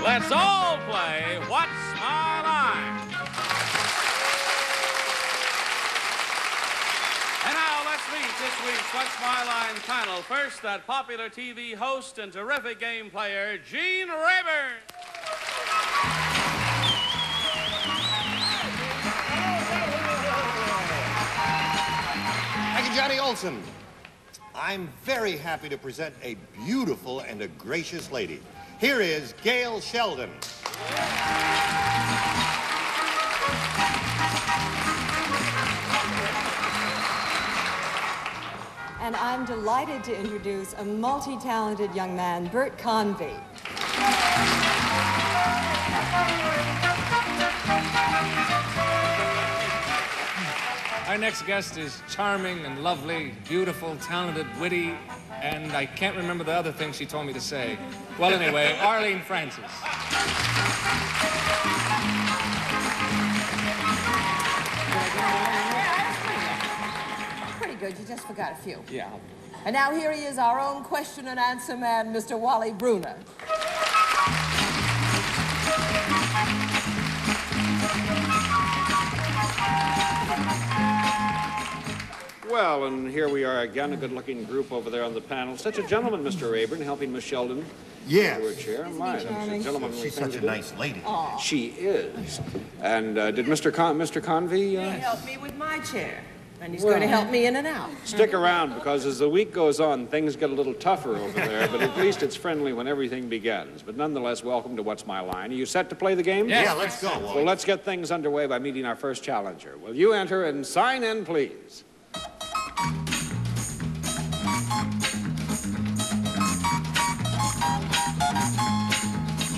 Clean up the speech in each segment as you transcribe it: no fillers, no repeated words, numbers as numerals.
Let's all play What's My Line? And now let's meet this week's What's My Line panel. First, that popular TV host and terrific game player, Gene Rayburn. Thank you, Johnny Olson. I'm very happy to present a beautiful and a gracious lady. Here is Gail Sheldon. And I'm delighted to introduce a multi-talented young man, Bert Convy. Our next guest is charming and lovely, beautiful, talented, witty, and I can't remember the other thing she told me to say. Well, anyway, Arlene Francis. Pretty good. You just forgot a few. Yeah. And now here he is, our own question and answer man, Mr. Wally Bruner. Well, and here we are again, a good-looking group over there on the panel. Such a gentleman, Mr. Rayburn, helping Miss Sheldon. Yes. To her chair. My, charming? She's such a nice lady. She is. And did Mr. Convy... He helped me with my chair, and he's going to help me in and out. Stick around, because as the week goes on, things get a little tougher over there, but at least it's friendly when everything begins. But nonetheless, welcome to What's My Line. Are you set to play the game? Yeah, let's go, Wally. Well, let's get things underway by meeting our first challenger. Will you enter and sign in, please?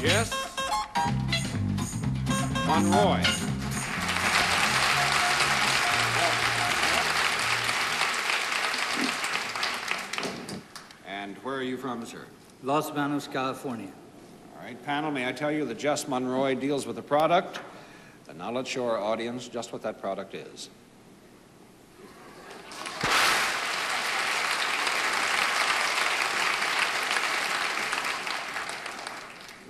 Jess Monroy. And where are you from, sir? Los Banos, California. All right, panel, may I tell you that Jess Monroy deals with a product, and now let's show our audience just what that product is.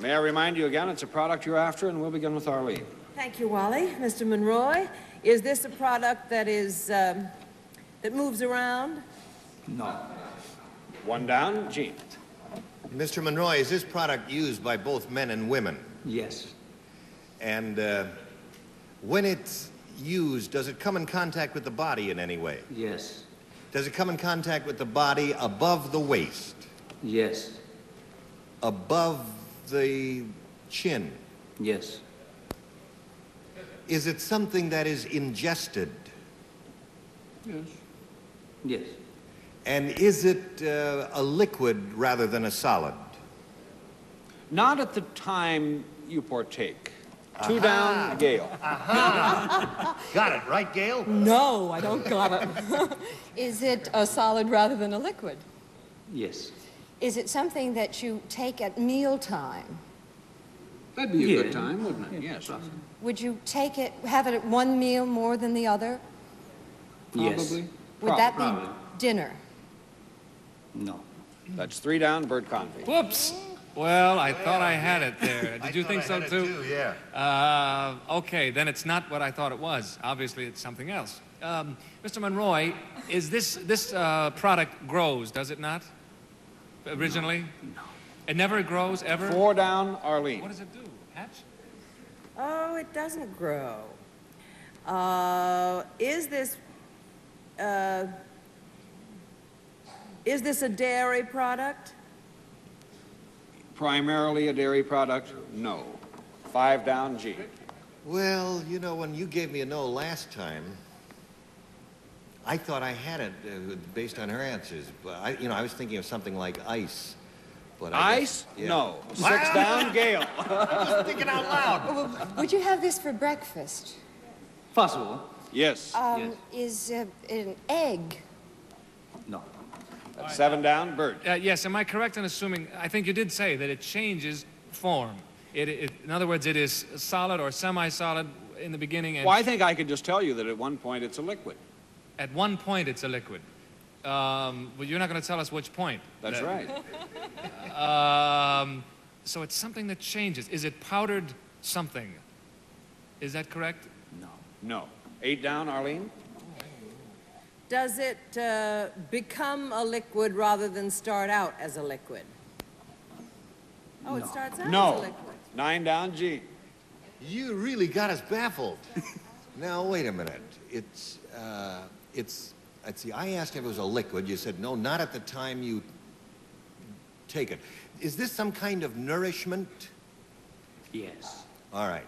May I remind you again, it's a product you're after, and we'll begin with Arlene. Thank you, Wally. Mr. Monroy, is this a product that is, that moves around? No. One down, Gene. Mr. Monroy, is this product used by both men and women? Yes. And when it's used, does it come in contact with the body in any way? Yes. Does it come in contact with the body above the waist? Yes. Above the chin? Yes. Is it something that is ingested? Yes. Yes. And is it a liquid rather than a solid? Not at the time you partake. Two down, Gail. Got it, right, Gail? No, I don't got it. Is it a solid rather than a liquid? Yes. Is it something that you take at mealtime? That'd be a Yeah. good time, wouldn't it? Yes. Would you take it, have it at one meal more than the other? Yes. Probably. Would that Probably. be dinner? No. That's three down, Bert Convy. Whoops. Well, I thought I had it there. Did you think so, too? Yeah. Okay, then it's not what I thought it was. Obviously, it's something else. Mr. Monroy, is this product grows, does it not? Originally? No. It never grows, ever? Four down, Arlene. What does it do? Hatch? Oh, it doesn't grow. Is this a dairy product? Primarily a dairy product? No. Five down, Gene. Well, you know, when you gave me a no last time, I thought I had it based on her answers. But I was thinking of something like ice. But Ice? Yeah. No. Six down, Gail. Just thinking out loud. Well, would you have this for breakfast? Possible. Yes. Yes. Is it an egg? No. 7 down, Bert. Yes, am I correct in assuming, I think you did say that it changes form. In other words, it is solid or semi-solid in the beginning and... Well, I think I could just tell you that at one point it's a liquid. At one point it's a liquid. Well, you're not going to tell us which point. That's right. So it's something that changes. Is it powdered something? Is that correct? No. No. 8 down, Arlene? Does it become a liquid rather than start out as a liquid? Oh, it starts out as a No. liquid. 9 down, Gene. You really got us baffled. Now, wait a minute. Let's see, I asked if it was a liquid. You said, no, not at the time you take it. Is this some kind of nourishment? Yes. All right.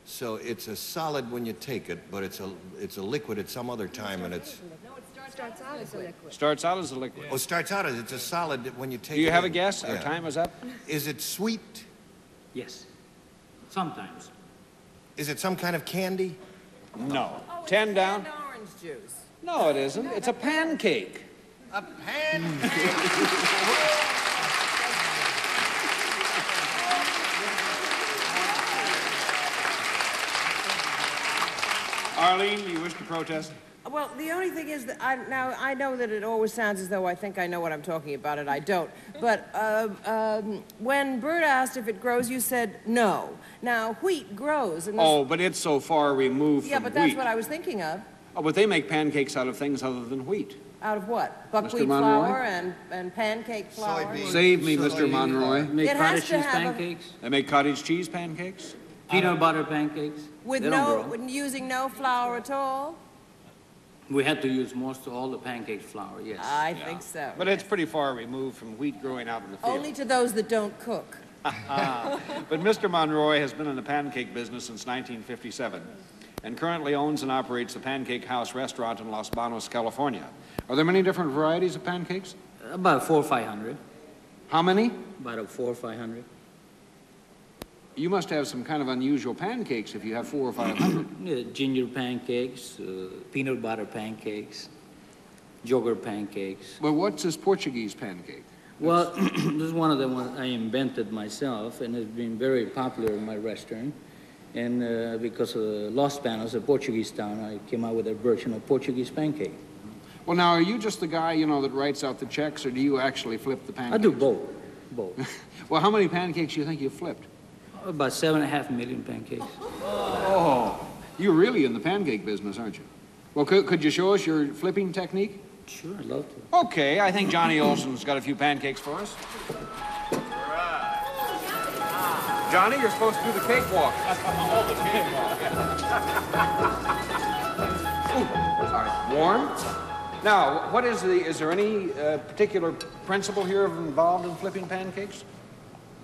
So it's a solid when you take it, but it's a liquid at some other time, and it's... No, it starts out as a liquid. Starts out as a liquid. Oh, starts out as it's a solid when you take it. Do you have a in. guess? Our Yeah. time is up. Is it sweet? Yes. Sometimes. Is it some kind of candy? No. Oh, it's 10 down. canned orange juice. No, it isn't. It's a pancake. A pancake. Arlene, do you wish to protest? Well, the only thing is that I know that it always sounds as though I think I know what I'm talking about, and I don't. But when Bert asked if it grows, you said no. Now, wheat grows. And Oh, but it's so far removed yeah, from but that's wheat. what I was thinking of. Oh, but they make pancakes out of things other than wheat. Out of what? Buckwheat Monroy? flour and pancake flour? Soybean. Save me, Soybean. Mr. Monroy. Make It has cottage to cheese have a- pancakes, They make cottage cheese pancakes? peanut butter pancakes. With They don't grow. using no flour at all? We had to use most of all the pancake flour, yes. I think so. But it's pretty far removed from wheat growing out in the field. Only to those that don't cook. But Mr. Monroy has been in the pancake business since 1957 and currently owns and operates the Pancake House restaurant in Los Banos, California. Are there many different varieties of pancakes? About 400 or 500. How many? About 400 or 500. You must have some kind of unusual pancakes if you have 400 or 500. Yeah, ginger pancakes, peanut butter pancakes, yogurt pancakes. Well, what's this Portuguese pancake? Well, this is one of the ones I invented myself, and it's been very popular in my restaurant. And because of Los Banos, a Portuguese town, I came out with a version of Portuguese pancake. Well, now, are you just the guy, you know, that writes out the checks, or do you actually flip the I pancakes? do both, both. Well, how many pancakes do you think you flipped? About 7.5 million pancakes. Oh, you're really in the pancake business, aren't you? Well, could you show us your flipping technique? Sure, I'd love to. Okay, I think Johnny Olson's got a few pancakes for us. Johnny, you're supposed to do the cakewalk. Oh, the cakewalk. Sorry. Warm? Now, what is there any particular principle here involved in flipping pancakes?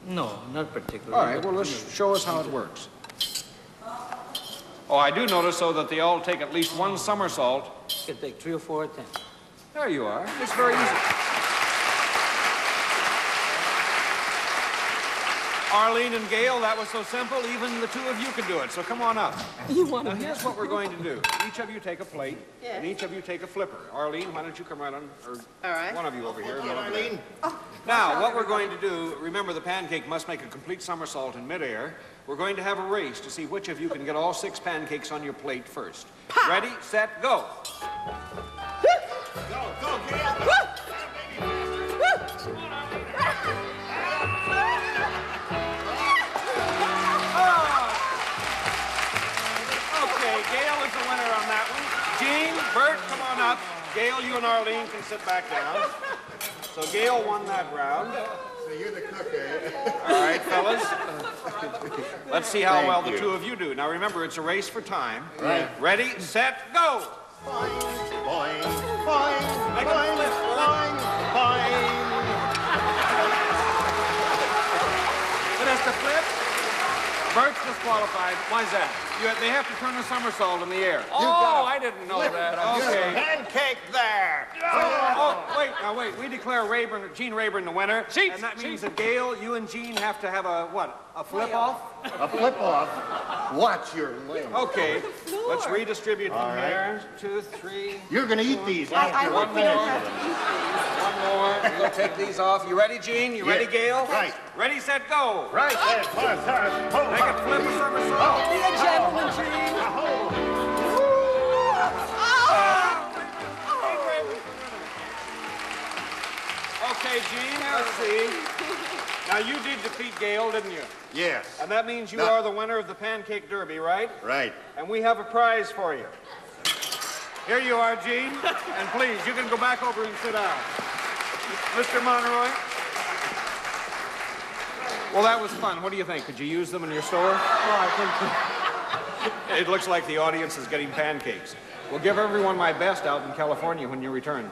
No, not particularly. All right, well, let's show us how it works. Oh, I do notice, though, that they all take at least one somersault. You can take 3 or 4 attempts. There you are. It's very easy. Arlene and Gail, that was so simple, even the two of you can do it, so come on up. Now, here's what we're going to do. Each of you take a plate, and each of you take a flipper. Arlene, why don't you come right on, or All right. one of you over here. and one over there. Now, what we're going to do, remember the pancake must make a complete somersault in midair. We're going to have a race to see which of you can get all 6 pancakes on your plate first. Ready, set, go. Okay, Gail is the winner on that one. Gene, Bert, come on up. Gail, you and Arlene can sit back down. So Gail won that round. So you're the cook, eh? All right, fellas. Let's see how well the two of you do. Now remember, it's a race for time. Right. Ready, set, go. Boing, boing, boing, Make a boing, flip, boing, boing. It has to flip. Bert's disqualified. Why is that? They have to turn a somersault in the air. Oh, I didn't know that. Okay. Pancake there. Oh, wait. We declare Gene Rayburn the winner. And that means that Gail, you and Gene have to have a, what, a flip-off? A flip-off. Watch your leg. Okay. Let's redistribute All them right. here. 2, 3. You're going to eat these. I hope we don't have to eat these. One more. We'll take these off. You ready, Gene? You ready, Gail? Right. Ready, set, go. Right there, Make it flip a somersault. Be a gentleman, Gene. Okay, Gene, let's see. Now, you did defeat Gail, didn't you? Yes. And that means you No. are the winner of the Pancake Derby, right? Right. And we have a prize for you. Here you are, Gene. And please, you can go back over and sit down. Mr. Monroy? Well, that was fun. What do you think? Could you use them in your store? Oh, I think It looks like the audience is getting pancakes. We'll give everyone my best out in California when you return.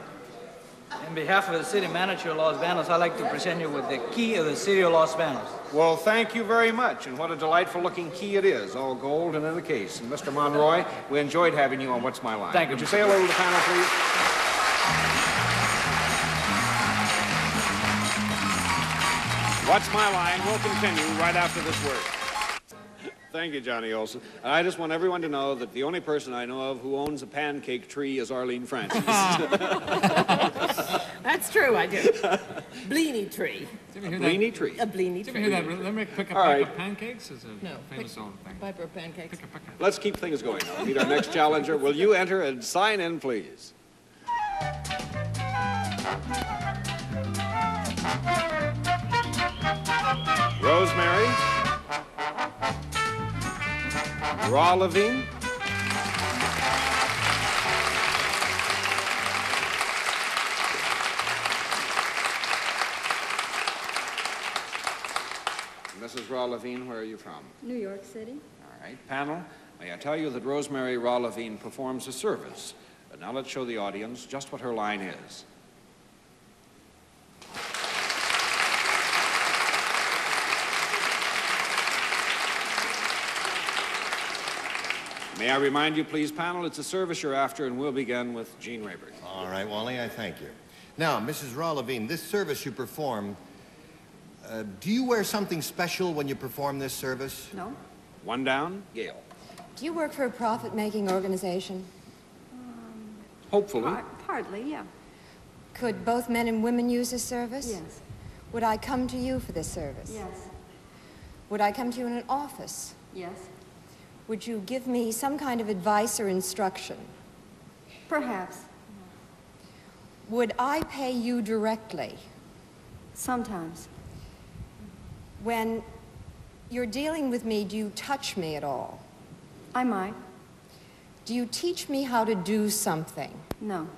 On behalf of the city manager of Los Banos, I'd like to present you with the key of the city of Los Banos. Well, thank you very much, and what a delightful-looking key it is, all gold and in a case. And Mr. Monroy, we enjoyed having you on What's My Line. Thank you. Would you say hello to the panel, please? What's My Line will continue right after this word. Thank you, Johnny Olson. And I just want everyone to know that the only person I know of who owns a pancake tree is Arlene Francis. that's true, I do. Bleeny tree. Bleeny tree. A bleeny Did you tree. ever hear that? Let me pick a All pack right. of pancakes? Is a No, famous old thing. Piper pancakes. Let's keep things going now. Meet our next challenger. Will you enter and sign in, please? Rosemary. Raw Levine. Mrs. Raw Levine, where are you from? New York City. All right, panel, may I tell you that Rosemary Raw Levine performs a service. But now let's show the audience just what her line is. May I remind you, please, panel, it's a service you're after, and we'll begin with Gene Rayburn. All right, Wally, I thank you. Now, Mrs. Raw Levine, this service you perform, do you wear something special when you perform this service? No. One down, Gail. Do you work for a profit-making organization? Hopefully. Partly, yeah. Could both men and women use this service? Yes. Would I come to you for this service? Yes. Would I come to you in an office? Yes. Would you give me some kind of advice or instruction? Perhaps. Would I pay you directly? Sometimes. When you're dealing with me, do you touch me at all? I might. Do you teach me how to do something? No.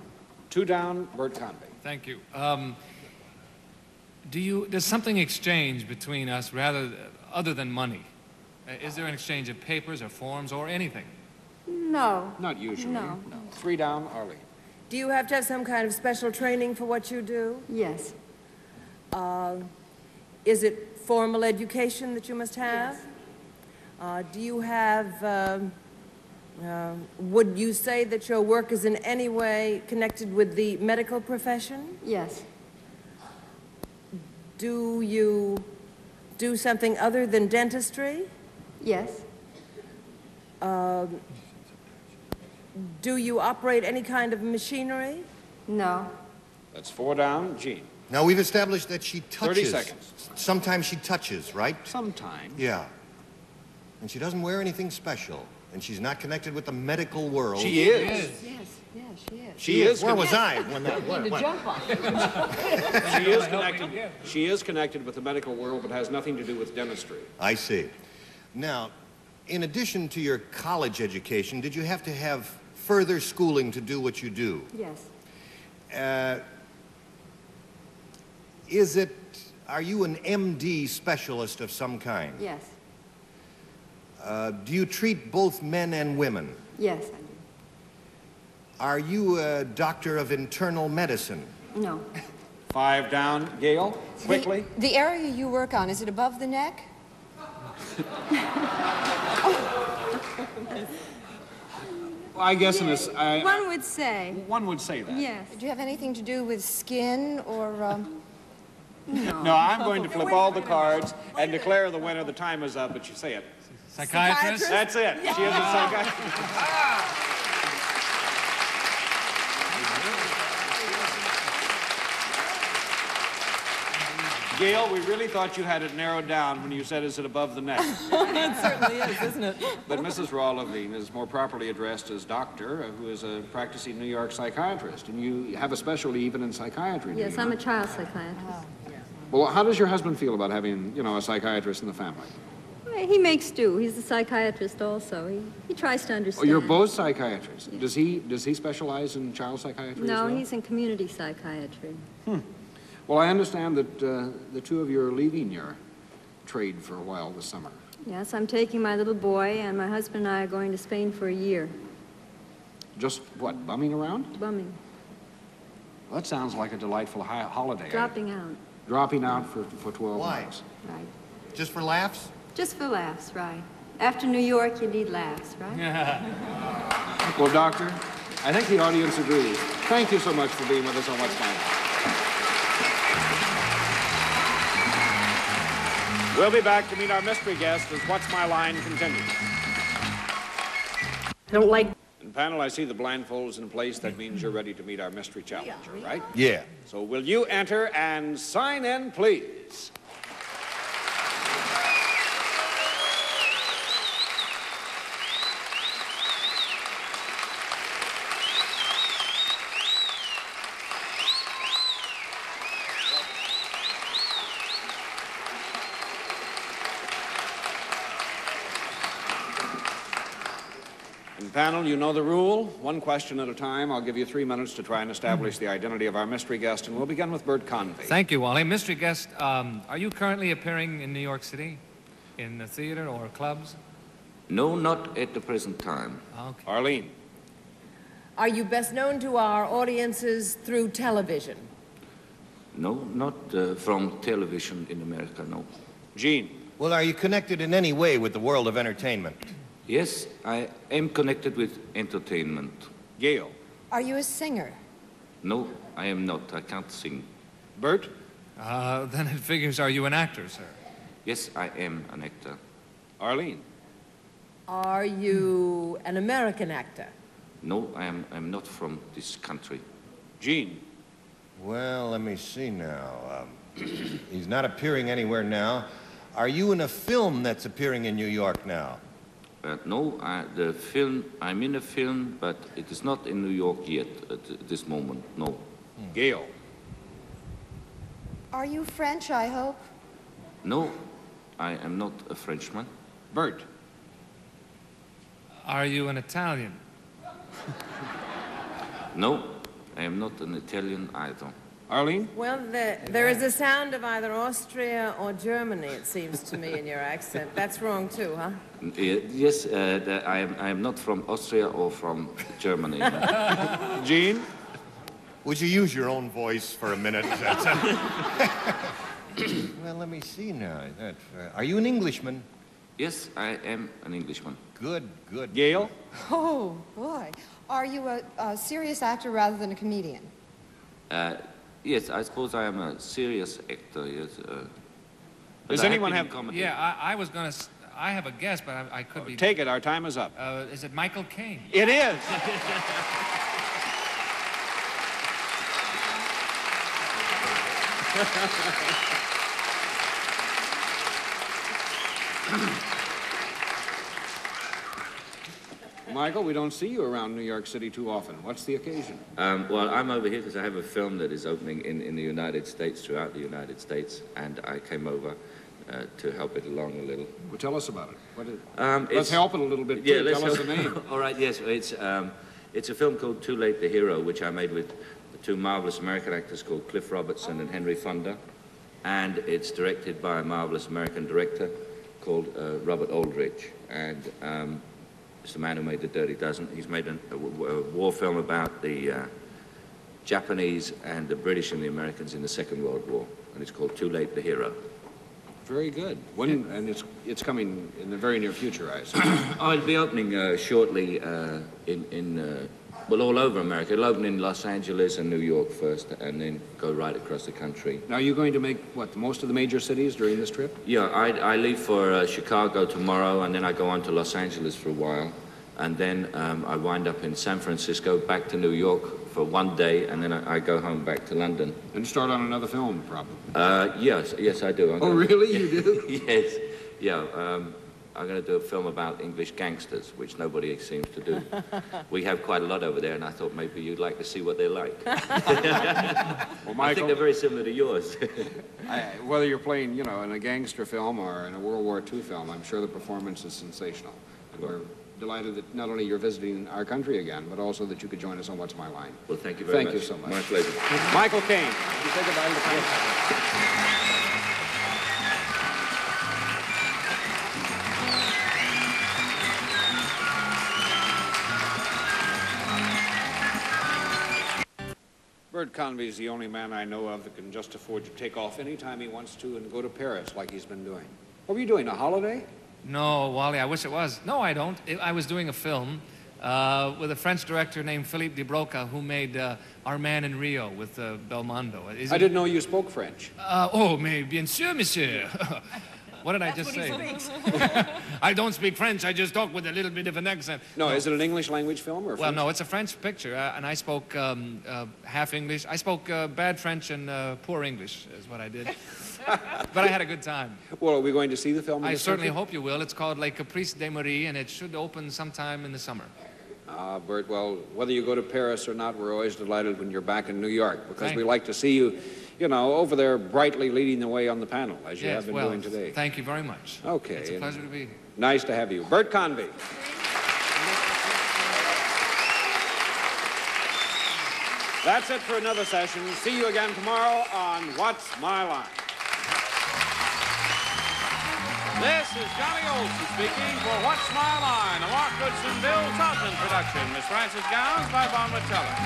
Two down, Bert Convey. Thank you. Does something exchange between us other than money? Is there an exchange of papers or forms or anything? No. Not usually. No. Three down, Arlene. Do you have to have some kind of special training for what you do? Yes. Is it formal education that you must have? Do you have, would you say that your work is in any way connected with the medical profession? Yes. Do you do something other than dentistry? Yes. Do you operate any kind of machinery? No. That's four down, Gene. Now, we've established that she touches. 30 seconds. Sometimes she touches, right? Sometime. Yeah. And she doesn't wear anything special. And she's not connected with the medical world. She is. Yes, she is. She is. Where was I when that... To jump on. She is connected. She is connected with the medical world, but has nothing to do with dentistry. I see. Now, in addition to your college education, did you have to have further schooling to do what you do? Yes. Are you an MD specialist of some kind? Yes. Do you treat both men and women? Yes, I Are you a doctor of internal medicine? do. No. Five down, Gail. Quickly. The area you work on, is it above the neck? I guess in this, One would say. one would say that. Yes. Do you have anything to do with skin or, No. No, I'm going to flip all the cards and declare the winner. The time is up, but you say it. Psychiatrist? That's it. She is a psychiatrist. Gail, we really thought you had it narrowed down when you said, is it above the neck? It certainly is, isn't it? But Mrs. Raw Levine is more properly addressed as doctor, who is a practicing New York psychiatrist. And you have a specialty even in psychiatry. Yes, I'm a child psychiatrist. Well, how does your husband feel about having, you know, a psychiatrist in the family? Well, he makes do. He's a psychiatrist also. He tries to Oh, understand. you're both psychiatrists. Yeah. Does he specialize in child psychiatry No, as well? he's in community psychiatry. Well, I understand that the two of you are leaving your trade for a while this summer. Yes, I'm taking my little boy, and my husband and I are going to Spain for a year. Just, what, bumming around? Bumming. Well, that sounds like a delightful holiday. Dropping out. Dropping out for 12 Why? months. Right. Just for laughs? Just for laughs, right. After New York, you need laughs, right? Well, Doctor, I think the audience agrees. Thank you so much for being with us on What's My Line. We'll be back to meet our mystery guest as What's My Line continues. I don't like... And panel, I see the blindfolds in place. That means you're ready to meet our mystery challenger, right? Yeah. So will you enter and sign in, please? Panel, you know the rule. One question at a time. I'll give you 3 minutes to try and establish the identity of our mystery guest, and we'll begin with Bert Convy. Thank you, Wally. Mystery guest, are you currently appearing in New York City? In the theater or clubs? No, not at the present time. Okay. Arlene. Are you best known to our audiences through television? No, not from television in America, no. Gene. Well, are you connected in any way with the world of entertainment? Yes, I am connected with entertainment. Gail. Are you a singer? No, I am not. I can't sing. Bert. Then it figures, are you an actor, sir? Yes, I am an actor. Arlene. Are you an American actor? No, I'm not from this country. Gene. Well, let me see now. He's not appearing anywhere now. Are you in a film that's appearing in New York now? No, I'm in a film, but it is not in New York yet at this moment, no. Gail. Are you French, I hope? No, I am not a Frenchman. Bert. Are you an Italian? No, I am not an Italian either. Arlene? Well, there is a sound of either Austria or Germany, it seems to me, in your accent. That's wrong, too, huh? Yes, I am not from Austria or from Germany. Gene? Would you use your own voice for a minute? Well, let me see now. Are you an Englishman? Yes, I am an Englishman. Good, good. Gail? Oh, boy. Are you a serious actor rather than a comedian? Yes, I suppose I am a serious actor, yes. Does anyone have... comedy. Yeah, I was going to... I have a guess, but I could be... Take it, our time is up. Is it Michael Caine? It is! Michael, we don't see you around New York City too often. What's the occasion? Well, I'm over here because I have a film that is opening in the United States, throughout the United States, and I came over to help it along a little. Well, tell us about it. What is it? Let's help it a little bit, too. Yeah, Tell us the name. All right, yes. It's a film called Too Late the Hero, which I made with the two marvelous American actors called Cliff Robertson and Henry Fonda. And it's directed by a marvelous American director called Robert Aldrich. And it's the man who made The Dirty Dozen. He's made a war film about the Japanese and the British and the Americans in the Second World War. And it's called Too Late the Hero. Very good. When? And it's coming in the very near future, I assume. Oh, it'll be opening shortly all over America. It'll open in Los Angeles and New York first, and then go right across the country. Now, are you going to make, what, most of the major cities during this trip? Yeah, I leave for Chicago tomorrow, and then I go on to Los Angeles for a while. And then I wind up in San Francisco, back to New York for one day, and then I go home back to London. And start on another film, probably. Yes, I do. Oh, really? You do? Yes. Yeah. I'm going to do a film about English gangsters, which nobody seems to do. We have quite a lot over there, and I thought maybe you'd like to see what they're like. Well, Michael, I think they're very similar to yours. Whether you're playing, you know, in a gangster film or in a World War II film, I'm sure the performance is sensational. And we're delighted that not only you're visiting our country again, but also that you could join us on What's My Line. Well, thank you very much. Thank you so much. My pleasure. Michael Caine, you say goodbye to the fans. Bert Convy is the only man I know of that can just afford to take off any time he wants to and go to Paris like he's been doing. What were you doing, a holiday? No, Wally, I wish it was. No, I don't. I was doing a film with a French director named Philippe de Broca, who made Our Man in Rio with Belmondo. I didn't know you spoke French. Oh, mais bien sûr, monsieur. What did I just say? I don't speak French. I just talk with a little bit of an accent. No, is it an English language film or? Well, no, it's a French picture, and I spoke half English. I spoke bad French and poor English, is what I did. But I had a good time. Well, are we going to see the film? I certainly hope you will. It's called Les Caprices de Marie, and it should open sometime in the summer. Bert, well, whether you go to Paris or not, we're always delighted when you're back in New York, because we you. like to see you, you know, over there brightly leading the way on the panel, as you have been doing today. Thank you very much. Okay. It's a pleasure to be here. Nice to have you. Bert Convy. That's it for another session. See you again tomorrow on What's My Line? This is Johnny Olson speaking for What's My Line, a Mark Goodson, Bill Todman production. Miss Frances Gowns by Von Matella.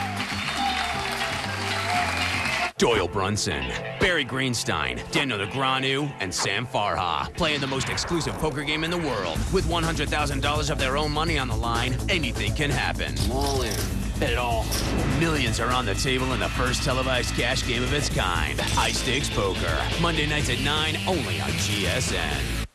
Doyle Brunson, Barry Greenstein, Daniel Negreanu, and Sam Farha playing the most exclusive poker game in the world. With $100,000 of their own money on the line, anything can happen. I'm all in. Bet it all. Millions are on the table in the first televised cash game of its kind. High Stakes Poker. Monday nights at 9, only on GSN.